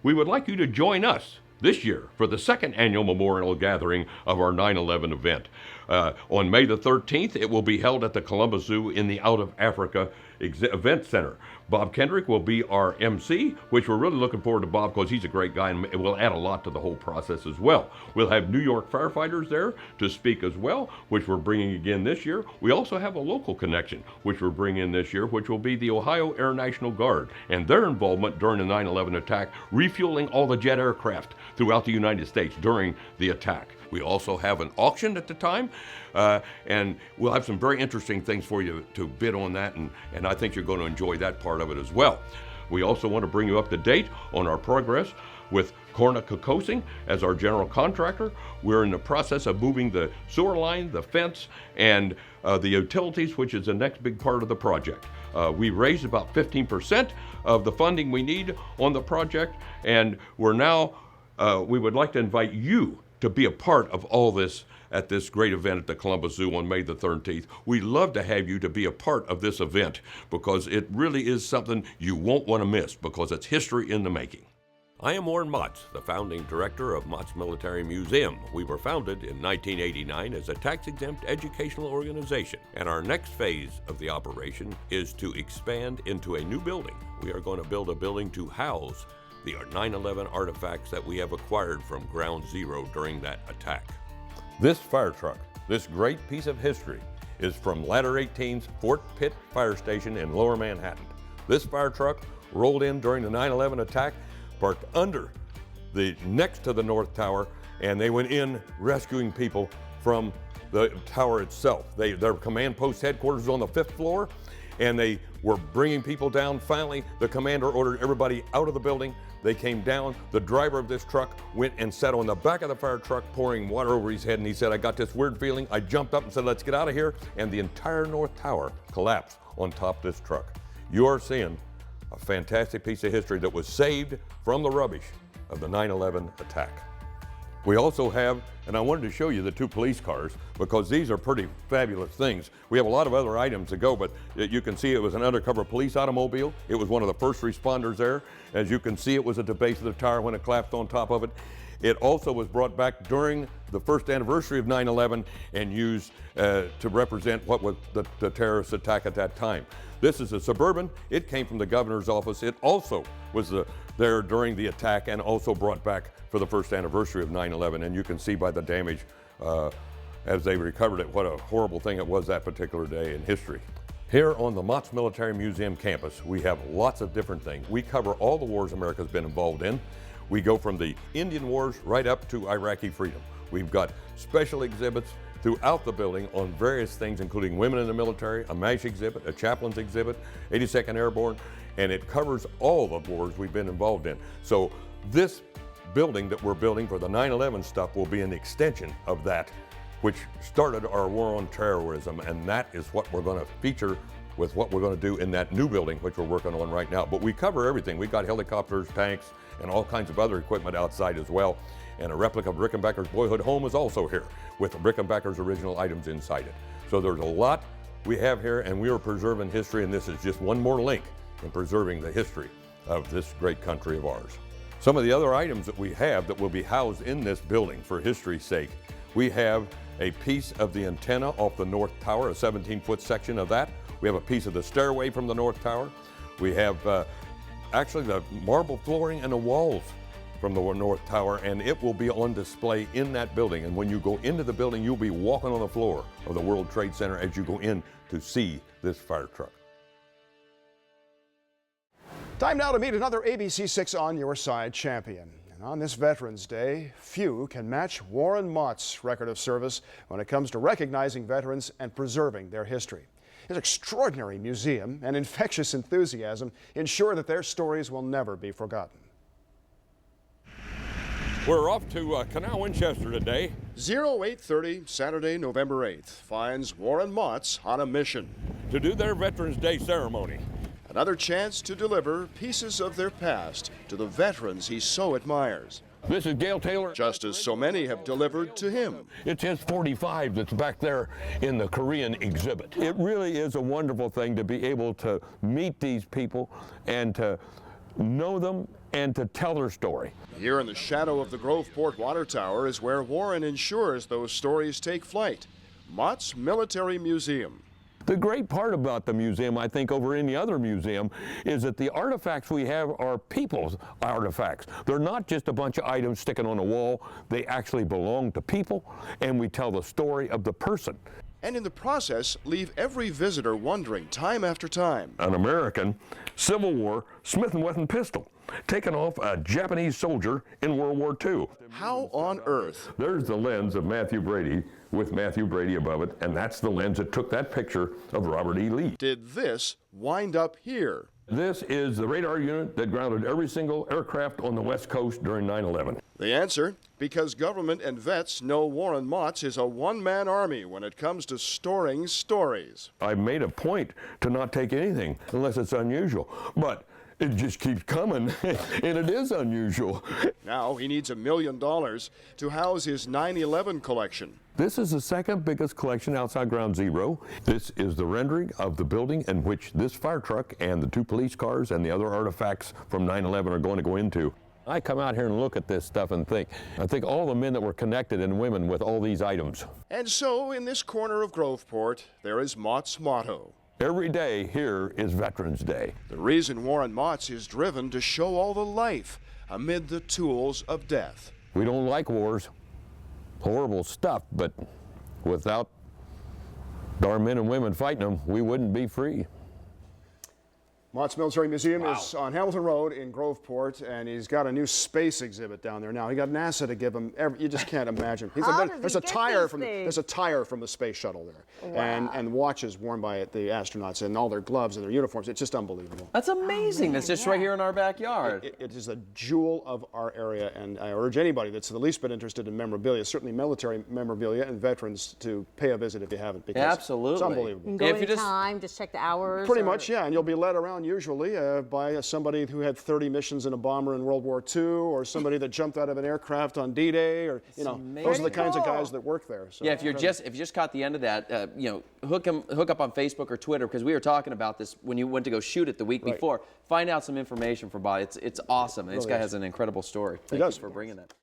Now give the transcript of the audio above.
We would like you to join us this year for the second annual memorial gathering of our 9/11 event. On May the 13th, it will be held at the Columbus Zoo in the Out of Africa Event Center. Bob Kendrick will be our MC, which we're really looking forward to Bob because he's a great guy and will add a lot to the whole process as well. We'll have New York firefighters there to speak as well, which we're bringing again this year. We also have a local connection, which we're bringing in this year, which will be the Ohio Air National Guard and their involvement during the 9/11 attack, refueling all the jet aircraft throughout the United States during the attack. We also have an auction at the time, and we'll have some very interesting things for you to bid on that, and I think you're going to enjoy that part of it as well. We also want to bring you up to date on our progress with Corna Kokosing as our general contractor. We're in the process of moving the sewer line, the fence, and the utilities, which is the next big part of the project. We raised about 15% of the funding we need on the project, and we're now, we would like to invite you to be a part of all this at this great event at the Columbus Zoo on May the 13th. We'd love to have you to be a part of this event because it really is something you won't want to miss because it's history in the making. I am Warren Motts, the founding director of Motts Military Museum. We were founded in 1989 as a tax-exempt educational organization, and our next phase of the operation is to expand into a new building. We are going to build a building to house the 9/11 artifacts that we have acquired from Ground Zero during that attack. This fire truck, this great piece of history, is from Ladder 18's Fort Pitt Fire Station in Lower Manhattan. This fire truck rolled in during the 9/11 attack, parked under the next to the North Tower, and they went in rescuing people from the tower itself. Their command post headquarters is on the 5th floor, and they were bringing people down. Finally, the commander ordered everybody out of the building. They came down. The driver of this truck went and sat on the back of the fire truck, pouring water over his head, and he said, "I got this weird feeling." I jumped up and said, "Let's get out of here," and the entire North Tower collapsed on top of this truck. You are seeing a fantastic piece of history that was saved from the rubbish of the 9/11 attack. We also have, and I wanted to show you the 2 police cars because these are pretty fabulous things. We have a lot of other items to go, but you can see it was an undercover police automobile. It was one of the first responders there. As you can see, it was at the base of the tower when it collapsed on top of it. It also was brought back during the first anniversary of 9/11 and used to represent what was the terrorist attack at that time. This is a Suburban. It came from the governor's office. It also was there during the attack and also brought back for the first anniversary of 9/11. And you can see by the damage as they recovered it, what a horrible thing it was that particular day in history. Here on the Motts Military Museum campus, we have lots of different things. We cover all the wars America's been involved in. We go from the Indian Wars right up to Iraqi freedom. We've got special exhibits throughout the building on various things, including women in the military, a MASH exhibit, a chaplain's exhibit, 82nd Airborne, and it covers all the wars we've been involved in. So this building that we're building for the 9/11 stuff will be an extension of that, which started our war on terrorism, and that is what we're going to feature with what we're going to do in that new building, which we're working on right now. But we cover everything. We've got helicopters, tanks, and all kinds of other equipment outside as well. And a replica of Rickenbacker's boyhood home is also here with Rickenbacker's original items inside it. So there's a lot we have here, and we are preserving history, and this is just one more link in preserving the history of this great country of ours. Some of the other items that we have that will be housed in this building for history's sake, we have a piece of the antenna off the North Tower, a 17-foot section of that. We have a piece of the stairway from the North Tower. We have actually the marble flooring and the walls from the North Tower, and it will be on display in that building. And when you go into the building, you'll be walking on the floor of the World Trade Center as you go in to see this fire truck. Time now to meet another ABC6 On Your Side champion. And on this Veterans Day, few can match Warren Mott's record of service when it comes to recognizing veterans and preserving their history. His extraordinary museum and infectious enthusiasm ensure that their stories will never be forgotten. We're off to Canal Winchester today. 0830, Saturday, November 8th, finds Warren Motts on a mission to do their Veterans Day ceremony. Another chance to deliver pieces of their past to the veterans he so admires. This is Gail Taylor. Just as so many have delivered to him. It's his 45 that's back there in the Korean exhibit. It really is a wonderful thing to be able to meet these people and to know them and to tell their story. Here in the shadow of the Groveport Water Tower is where Warren ensures those stories take flight. Motts Military Museum. The great part about the museum, I think, over any other museum, is that the artifacts we have are people's artifacts. They're not just a bunch of items sticking on a wall. They actually belong to people, and we tell the story of the person. And in the process, leave every visitor wondering time after time. An American Civil War Smith & Wesson pistol taken off a Japanese soldier in World War II. How on earth? There's the lens of Matthew Brady with Matthew Brady above it, and that's the lens that took that picture of Robert E. Lee. Did this wind up here? This is the radar unit that grounded every single aircraft on the West Coast during 9/11. The answer? Because government and vets know Warren Motts is a one-man army when it comes to storing stories. I made a point to not take anything unless it's unusual, but it just keeps coming, and it is unusual. Now he needs $1 million to house his 9/11 collection. This is the second biggest collection outside Ground Zero. This is the rendering of the building in which this fire truck and the 2 police cars and the other artifacts from 9/11 are going to go into. I come out here and look at this stuff and I think all the men that were connected and women with all these items. And so in this corner of Groveport, there is Mott's motto. Every day here is Veterans Day. The reason Warren Motts is driven to show all the life amid the tools of death. We don't like wars, horrible stuff, but without our men and women fighting them, we wouldn't be free. Motts Military Museum is on Hamilton Road in Groveport, and he's got a new space exhibit down there now. He got NASA to give him. You just can't imagine. There's a tire from the space shuttle there, and watches worn by the astronauts, and all their gloves and their uniforms. It's just unbelievable. That's amazing. That's just right here in our backyard. It is a jewel of our area, and I urge anybody that's the least bit interested in memorabilia, certainly military memorabilia and veterans, to pay a visit if you haven't, because absolutely, it's unbelievable. You can go anytime, just check the hours. Pretty much, yeah, and you'll be led around usually by somebody who had 30 missions in a bomber in World War II, or somebody that jumped out of an aircraft on D-Day, or those are the kinds of guys that work there. So, yeah, if you just caught the end of that, hook up on Facebook or Twitter, because we were talking about this when you went to go shoot it the week before. Find out some information for Bob. It's awesome. And this guy has an incredible story. Thank you for bringing that.